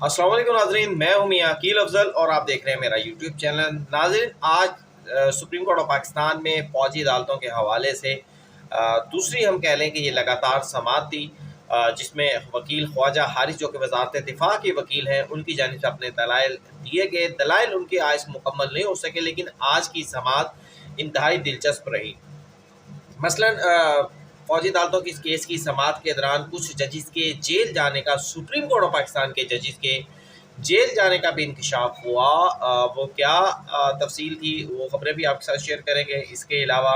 अस्सलाम वालेकुम नाज़रीन, मैं हूं मियां अकील अफजल और आप देख रहे हैं मेरा यूट्यूब चैनल। नाज़रीन, आज सुप्रीम कोर्ट ऑफ पाकिस्तान में फ़ौजी अदालतों के हवाले से दूसरी हम कह लें कि ये लगातार समाअत थी, जिसमें वकील ख्वाजा हारिस जो कि वज़ारत दिफ़ा के वकील हैं, उनकी जानिब से अपने दलाइल दिए गए। दलाइल उनके आज मुकम्मल नहीं हो सके, लेकिन आज की समाअत इंतहाई दिलचस्प रही। मसलन फौजी अदालतों की इस केस की समाअत के दौरान कुछ जजिस के जेल जाने का, सुप्रीम कोर्ट ऑफ पाकिस्तान के जजिस के जेल जाने का भी इंकशाफ हुआ। वो क्या तफसील थी, वो खबरें भी आपके साथ शेयर करेंगे। इसके अलावा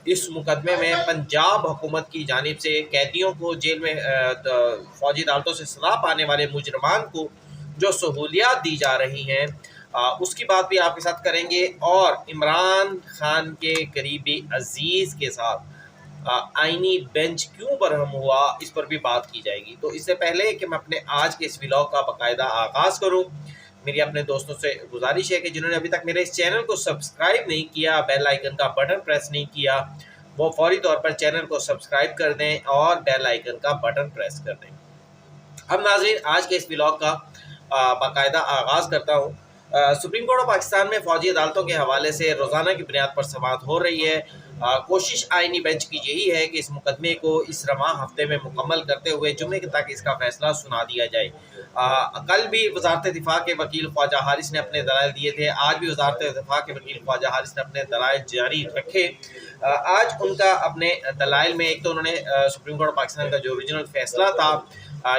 इस मुकदमे में पंजाब हुकूमत की जानिब से कैदियों को जेल में फौजी अदालतों से सज़ा पाने वाले मुजरमान को जो सहूलियात दी जा रही हैं, उसकी बात भी आपके साथ करेंगे। और इमरान खान के करीबी अजीज़ के साथ आईनी बेंच क्यों बरहम हुआ, इस पर भी बात की जाएगी। तो इससे पहले कि मैं अपने आज के इस व्लॉग का बाकायदा आगाज़ करूं, मेरी अपने दोस्तों से गुजारिश है कि जिन्होंने अभी तक मेरे इस चैनल को सब्सक्राइब नहीं किया, बेल आइकन का बटन प्रेस नहीं किया, वो फौरी तौर पर चैनल को सब्सक्राइब कर दें और बेल आइकन का बटन प्रेस कर दें। अब नाज़रीन, आज के इस व्लॉग का बाकायदा आगाज़ करता हूँ। सुप्रीम कोर्ट ऑफ पाकिस्तान में फ़ौजी अदालतों के हवाले से रोज़ाना की बुनियाद पर समाअत हो रही है। कोशिश आईनी बेंच की यही है कि इस मुकदमे को इस रवां हफ्ते में मुकम्मल करते हुए जुम्मे तक इसका फैसला सुना दिया जाए। कल भी वज़ारत दिफ़ा के वकील ख्वाजा हारिस ने अपने दलाइल दिए थे, आज भी वज़ारत दिफ़ा के वकील ख्वाजा हारिस ने अपने दलाइल जारी रखे। आज उनका अपने दलाइल में एक तो उन्होंने सुप्रीम कोर्ट ऑफ पाकिस्तान का जो ओरिजिनल फैसला था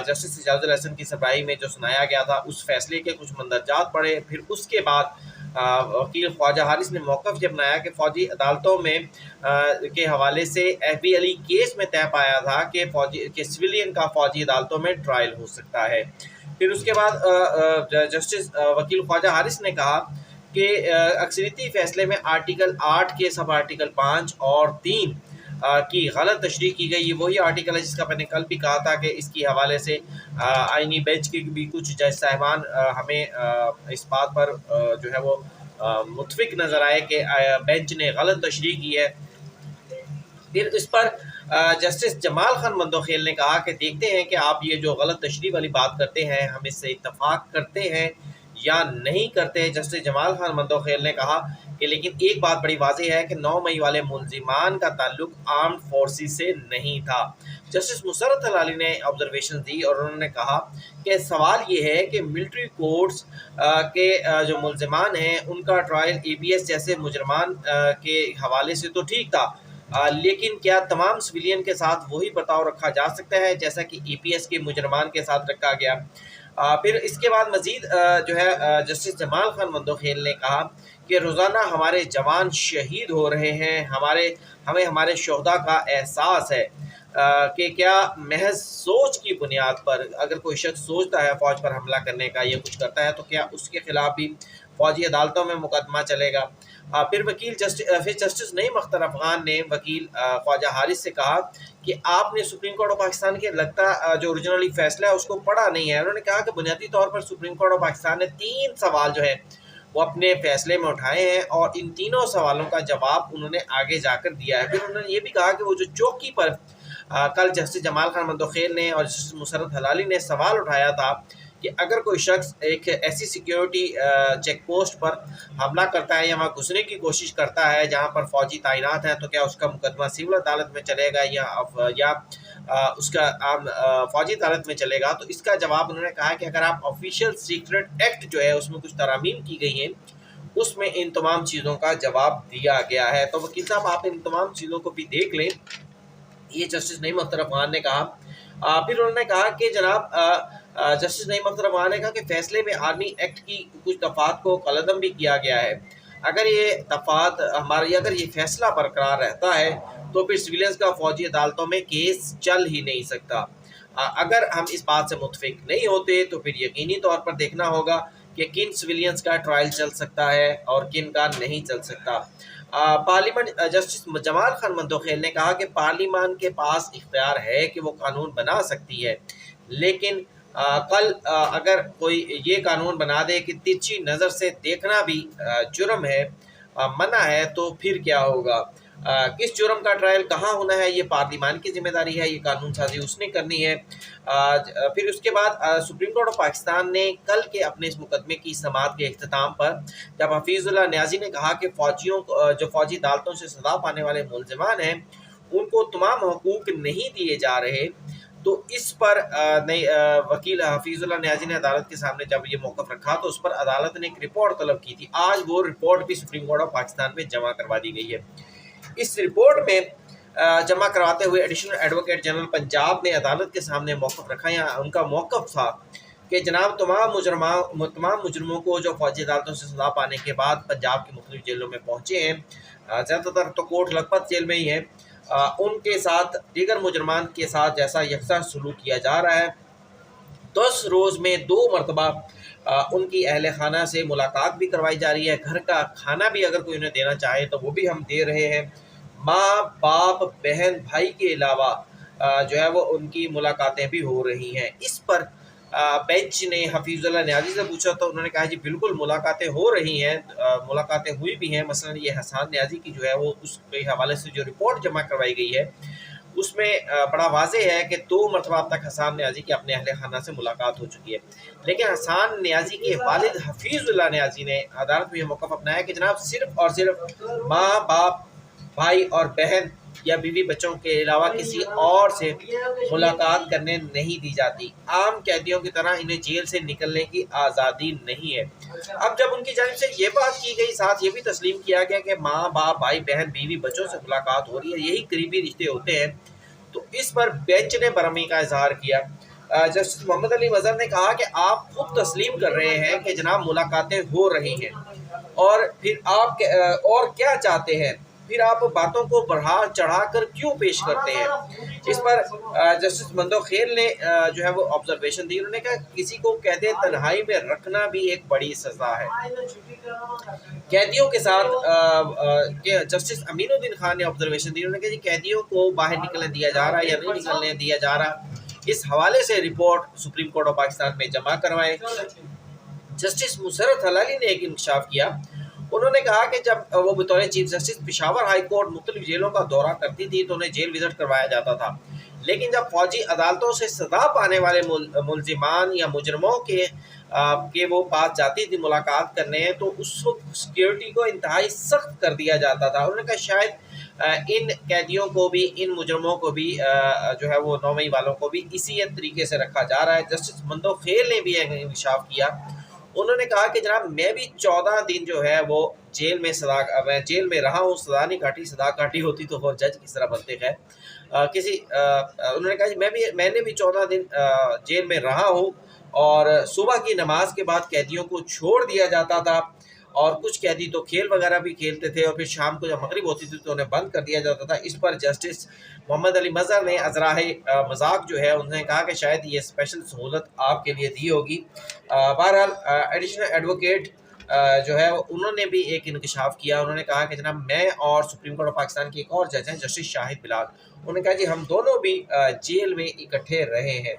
जस्टिस इजाज़ुल हसन की सरबराही में जो सुनाया गया था, उस फैसले के कुछ मंदरजात पढ़े। फिर उसके बाद वकील ख्वाजा हारिस ने मौक़िफ़ ये बनाया कि फ़ौजी अदालतों में के हवाले से FB अली केस में तय पाया था कि फ़ौजी के सिविलियन का फ़ौजी अदालतों में ट्रायल हो सकता है। फिर उसके बाद जस्टिस वकील ख्वाजा हारिस ने कहा कि अक्सरियती फ़ैसले में आर्टिकल 8 के सब आर्टिकल 5 और 3 की गलत तशरीह की गई। ये वही आर्टिकल है जिसका मैंने कल भी कहा था कि इसकी हवाले से आईनी बेंच के भी कुछ जज साहिबान हमें इस बात पर जो है वो मुतफिक नज़र आए कि बेंच ने गलत तशरीह की है। फिर इस पर जस्टिस जमाल खान मंदोखेल ने कहा कि देखते हैं कि आप ये जो गलत तशरीह वाली बात करते हैं, हम इससे इत्तफाक करते हैं या नहीं करते। जस्टिस जमाल खान मंदोखेल ने कहा कि लेकिन एक बात बड़ी वाज़ेह है कि 9 मई वाले मुलजिमान का ताल्लुक आर्म्ड फोर्सेस से नहीं था। जस्टिस मुसर्रत हलाली ने ऑब्जर्वेशन दी और उन्होंने कहा कि सवाल ये है कि मिलिट्री कोर्ट्स के जो मुलजिमान हैं उनका ट्रायल APS जैसे मुजरमान के हवाले से तो ठीक था, लेकिन क्या तमाम सिविलियन के साथ वही बर्ताव रखा जा सकता है जैसा कि APS के मुजरमान के साथ रखा गया। फिर इसके बाद मज़ीद जो है जस्टिस जमाल खान मंदोखेल ने कहा कि रोज़ाना हमारे जवान शहीद हो रहे हैं, हमें हमारे शोहदा का एहसास है कि क्या महज सोच की बुनियाद पर अगर कोई शख्स सोचता है फ़ौज पर हमला करने का या कुछ करता है तो क्या उसके खिलाफ भी फ़ौजी अदालतों में मुकदमा चलेगा। फिर जस्टिस नईम अख्तर अफ़गान ने वकील ख्वाजा हारिस से कहा कि आपने सुप्रीम कोर्ट ऑफ पाकिस्तान के लगता जो ओरिजिनली फैसला है उसको पढ़ा नहीं है। उन्होंने कहा कि बुनियादी तौर पर सुप्रीम कोर्ट ऑफ पाकिस्तान ने 3 सवाल जो है वो अपने फैसले में उठाए हैं और इन तीनों सवालों का जवाब उन्होंने आगे जाकर दिया है। फिर उन्होंने ये भी कहा कि वो जो चौकी पर कल जस्टिस जमाल खान मंदोखेल ने और जस्टिस मुसर्रत हलाली ने सवाल उठाया था कि अगर कोई शख्स एक ऐसी सिक्योरिटी चेक पोस्ट पर हमला करता है या वहाँ घुसने की कोशिश करता है जहाँ पर फ़ौजी तैनात हैं, तो क्या उसका मुकदमा सिविल अदालत में चलेगा या उसका आम फ़ौजी अदालत में चलेगा। तो इसका जवाब उन्होंने कहा कि अगर आप ऑफिशियल सीक्रेट एक्ट जो है उसमें कुछ तरामीम की गई हैं, उसमें इन तमाम चीज़ों का जवाब दिया गया है। तो वकील साहब, आप इन तमाम चीज़ों को भी देख लें, ये जस्टिस नईम अख्तर अफ़गान ने कहा। फिर उन्होंने कहा कि जनाब जस्टिस नईम अख्तर अफ़गान ने कहा कि फैसले में आर्मी एक्ट की कुछ दफ़ात को कलअदम भी किया गया है। अगर ये दफ़ात अगर ये फैसला बरकरार रहता है तो फिर सिविलियंस का फ़ौजी अदालतों में केस चल ही नहीं सकता। अगर हम इस बात से मुतफिक नहीं होते तो फिर यकीनी तौर पर देखना होगा कि किन सिविलियंस का ट्रायल चल सकता है और किन का नहीं चल सकता। पार्लियामेंट जस्टिस जमाल खान मंदोखेल ने कहा कि पार्लियामान के पास इख्तियार है कि वो कानून बना सकती है, लेकिन कल अगर कोई ये कानून बना दे कि तिरछी नज़र से देखना भी जुर्म है, मना है, तो फिर क्या होगा। किस जुर्म का ट्रायल कहाँ होना है, ये पार्लिमान की जिम्मेदारी है, ये कानून साजी उसने करनी है। फिर उसके बाद सुप्रीम कोर्ट ऑफ पाकिस्तान ने कल के अपने इस मुकदमे की समाअत के इख्तिताम पर जब हफीजुल्लाह न्याजी ने कहा कि जो फौजी अदालतों से सजा पाने वाले मुलजमान हैं उनको तमाम हकूक नहीं दिए जा रहे, तो इस पर वकील हफीजुल्लाह न्याजी ने अदालत के सामने जब ये मौक़िफ़ रखा तो उस पर अदालत ने एक रिपोर्ट तलब की थी। आज वो रिपोर्ट भी सुप्रीम कोर्ट ऑफ पाकिस्तान में जमा करवा दी गई है। इस रिपोर्ट में जमा करवाते हुए एडिशनल एडवोकेट जनरल पंजाब ने अदालत के सामने मौक़िफ़ रखा, या उनका मौक़िफ़ था कि जनाब तमाम मुजरमों को जो फौजी अदालतों से सजा पाने के बाद पंजाब की मुख्तलिफ जेलों में पहुँचे हैं, ज़्यादातर तो कोट लखपत जेल में ही है, उनके साथ दीगर मुजरमान के साथ जैसा यकसा सलूक किया जा रहा है। 10 रोज़ में 2 मरतबा उनकी अहल खाना से मुलाकात भी करवाई जा रही है, घर का खाना भी अगर कोई उन्हें देना चाहे तो वो भी हम दे रहे हैं। माँ बाप बहन भाई के अलावा जो है वो उनकी मुलाकातें भी हो रही हैं। इस पर बेंच ने हफीजुल्लाह न्याजी से पूछा तो उन्होंने कहा जी बिल्कुल मुलाकातें हो रही हैं, मुलाकातें हुई भी हैं। मसलन ये हसन न्याजी की जो है वो उसके हवाले से जो रिपोर्ट जमा करवाई गई है उसमें बड़ा वाज़ेह है कि 2 मरतबा अब तक हसन न्याजी की अपने अहल खाना से मुलाकात हो चुकी है। लेकिन हसन न्याजी के वालिद हफीजुल्लाह न्याजी ने अदालत में यह मौक़िफ़ अपनाया कि जनाब सिर्फ़ और सिर्फ माँ बाप भाई और बहन या बीवी बच्चों के अलावा किसी और से मुलाकात करने नहीं दी जाती। आम कैदियों की तरह इन्हें जेल से निकलने की आज़ादी नहीं है। अब जब उनकी जानिब से ये बात की गई, साथ ये भी तस्लीम किया गया कि माँ बाप भाई बहन बीवी बच्चों से मुलाकात हो रही है, यही करीबी रिश्ते होते हैं, तो इस पर बेंच ने बरहमी का इजहार किया। जस्टिस मोहम्मद अली मज़हर ने कहा कि आप खुद तस्लीम कर रहे हैं कि जनाब मुलाकातें हो रही हैं और फिर आप और क्या चाहते हैं, फिर आप बातों को बढ़ा चढ़ा कर क्यों पेश करते हैं। इस पर जस्टिस मंदोखेल ने जो है वो ऑब्जर्वेशन दी। उन्होंने कहा किसी को कैदे तन्हाई में रखना भी एक बड़ी सज़ा है। कैदियों के साथ जस्टिस अमीनुद्दीन खान ने ऑब्जर्वेशन दी। उन्होंने कहा जी कैदियों को बाहर निकलने दिया जा रहा है या नहीं निकलने दिया जा रहा, इस हवाले से report supreme court of Pakistan में जमा करवाएं। जस्टिस मुसर्रत हलाली ने एक इंकशाफ किया। उन्होंने कहा कि जब वो बतौर chief justice Peshawar high court मुख्तलिफ जेलों का दौरा करती थी तो उन्हें जेल विजिट करवाया जाता था, लेकिन जब फौजी अदालतों से सजा पाने वाले मुलजिमान या मुजरमों के वो पास जाती थी मुलाकात करने, तो उस वक्त सिक्योरिटी को इंतहाई सख्त कर दिया जाता था। उन्होंने कहा शायद इन कैदियों को भी, इन मुजरमों को भी जो है वो 9वीं वालों को भी इसी तरीके से रखा जा रहा है। जस्टिस मंदोखेल ने भी इंकशाफ किया। उन्होंने कहा कि जनाब मैं भी 14 दिन जो है वो मैं जेल में रहा हूँ, सजा नहीं काटी, सजा काटी होती तो वो जज किस तरह बनते हैं। उन्होंने कहा मैंने भी 14 दिन जेल में रहा हूँ और सुबह की नमाज के बाद कैदियों को छोड़ दिया जाता था और कुछ कैदी तो खेल वगैरह भी खेलते थे और फिर शाम को जब मगरिब होती थी तो उन्हें बंद कर दिया जाता था। इस पर जस्टिस मोहम्मद अली मज़हर ने अज़राए मजाक जो है उन्होंने कहा कि शायद ये स्पेशल सहूलत आपके लिए दी होगी। बहरहाल एडिशनल एडवोकेट जो है उन्होंने भी एक इंकशाफ किया। उन्होंने कहा कि जनाब मैं और सुप्रीम कोर्ट ऑफ पाकिस्तान के एक और जज हैं जस्टिस शाहिद बिलाल, उन्होंने कहा जी हम दोनों भी जेल में इकट्ठे रहे हैं।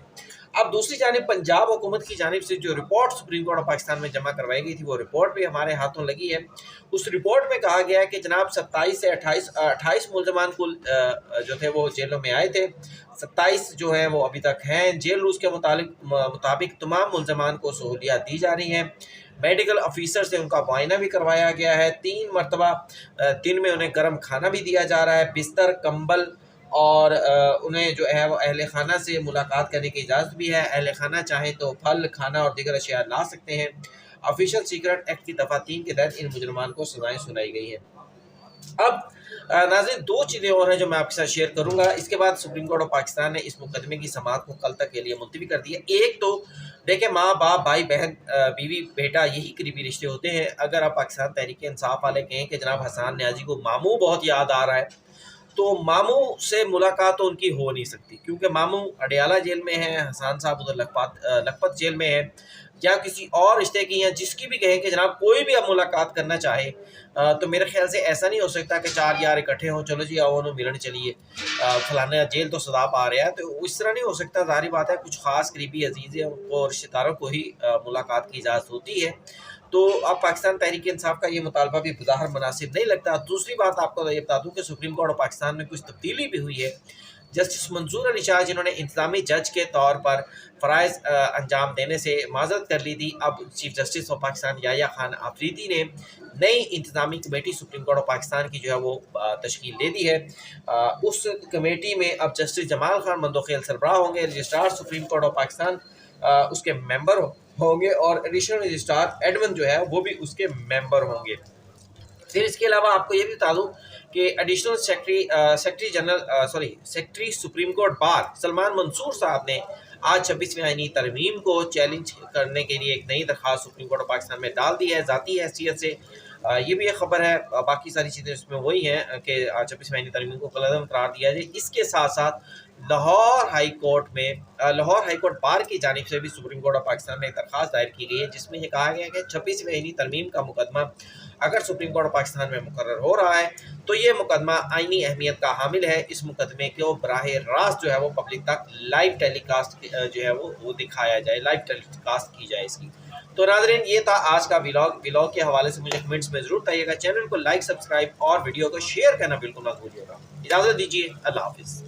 अब दूसरी जानिब पंजाब हुकूमत की जानिब से जो report supreme court of Pakistan में जमा करवाई गई थी वो रिपोर्ट भी हमारे हाथों लगी है। उस रिपोर्ट में कहा गया है कि जनाब 27 से 28 मुलजमान कुल जो थे वो जेलों में आए थे, 27 जो है वो अभी तक हैं। जेल रूल्स के मुताबिक तमाम मुलजमान को सहूलियात दी जा रही हैं। मेडिकल ऑफिसर से उनका मुआयना भी करवाया गया है। 3 मरतबा दिन में उन्हें गर्म खाना भी दिया जा रहा है, बिस्तर कंबल, और उन्हें जो है वो अहल खाना से मुलाकात करने की इजाज़त भी है। अहल खाना चाहे तो फल खाना और दीगर अशिया ला सकते हैं। ऑफिशियल सीक्रेट एक्ट की दफ़ा 3 के तहत इन मुजरमान को सजाएँ सुनाई गई है। अब नाज़रीन 2 चीज़ें और हैं जो मैं आपके साथ शेयर करूंगा। इसके बाद सुप्रीम कोर्ट ऑफ पाकिस्तान ने इस मुकदमे की समाअत को कल तक के लिए मुलतवी कर दी है। एक तो देखिए माँ बाप भाई बहन बीवी बेटा यही करीबी रिश्ते होते हैं। अगर आप पाकिस्तान तहरीक इंसाफ वाले कहें कि जनाब हसन न्याजी को मामू बहुत याद आ रहा है, तो मामू से मुलाकात तो उनकी हो नहीं सकती क्योंकि मामू अडियाला जेल में है, हसन साहब उधर लखपत जेल में है, या किसी और रिश्ते की हैं जिसकी भी कहें कि जनाब कोई भी अब मुलाकात करना चाहे तो मेरे ख्याल से ऐसा नहीं हो सकता कि 4 यार इकट्ठे हों, चलो जी आओ उन्होंने मिलन चलिए, फलाना जेल तो सदा पा रहा है, तो इस तरह नहीं हो सकता। ज़ाहिर बात है कुछ ख़ास करीबी अजीज़ हैं उनको रिश्तेदारों को ही मुलाकात की इजाज़त होती है। تو اب پاکستان تحریک انصاف کا یہ مطالبہ بھی بظاہر مناسب نہیں لگتا۔ دوسری بات آپ کو یہ بتا دوں کہ سپریم کورٹ آف پاکستان میں کچھ تبدیلی بھی ہوئی ہے۔ جسٹس منظور علی شاہ جنہوں نے انتظامی جج کے طور پر فرائض انجام دینے سے معذرت کر لی تھی، اب chief justice of Pakistan Yahya Khan Afridi نے نئی انتظامی committee supreme court of Pakistan کی جو ہے وہ تشکیل دے دی ہے۔ اس کمیٹی میں اب جسٹس جمال خان مندوخیل سربراہ ہوں گے، registrar supreme court of Pakistan اس کے ممبر ہوں گے، اور ایڈیشنل رجسٹرار ایڈمن جو ہے وہ بھی اس کے ممبر ہوں گے۔ پھر اس کے علاوہ آپ کو یہ بھی بتا دوں کہ additional secretary supreme court bar Salman Mansoor صاحب نے آج 26ویں آئینی ترمیم کو چیلنج کرنے کے لیے ایک نئی درخواست سپریم کورٹ آف پاکستان میں ڈال دی ہے ذاتی حیثیت سے۔ یہ بھی ایک خبر ہے، باقی ساری چیزیں اس میں وہی ہیں کہ 26ویں آئینی ترمیم کو کالعدم قرار دیا جائے۔ اس کے ساتھ ساتھ لاہور ہائی کورٹ بار کی جانب سے بھی سپریم کورٹ آف پاکستان میں ایک درخواست دائر کی گئی ہے، جس میں یہ کہا گیا ہے کہ 26ویں آئینی ترمیم کا مقدمہ اگر سپریم کورٹ آف پاکستان میں مقرر ہو رہا ہے تو یہ مقدمہ آئینی اہمیت کا حامل ہے۔ اس مقدمے کو براہ راست جو ہے وہ پبلک تک لائیو ٹیلی کاسٹ جو ہے وہ دکھایا جائے، لائیو ٹیلی کاسٹ کی جائے اس کی۔ تو ناظرین یہ تھا آج کا ولاگ کے حوالے سے مجھے کمنٹس میں ضرور بتائیے گا۔ چینل کو لائک، سبسکرائب اور ویڈیو کو شیئر کرنا بالکل مت بھولیے گا۔ اجازت دیجیے، اللہ حافظ۔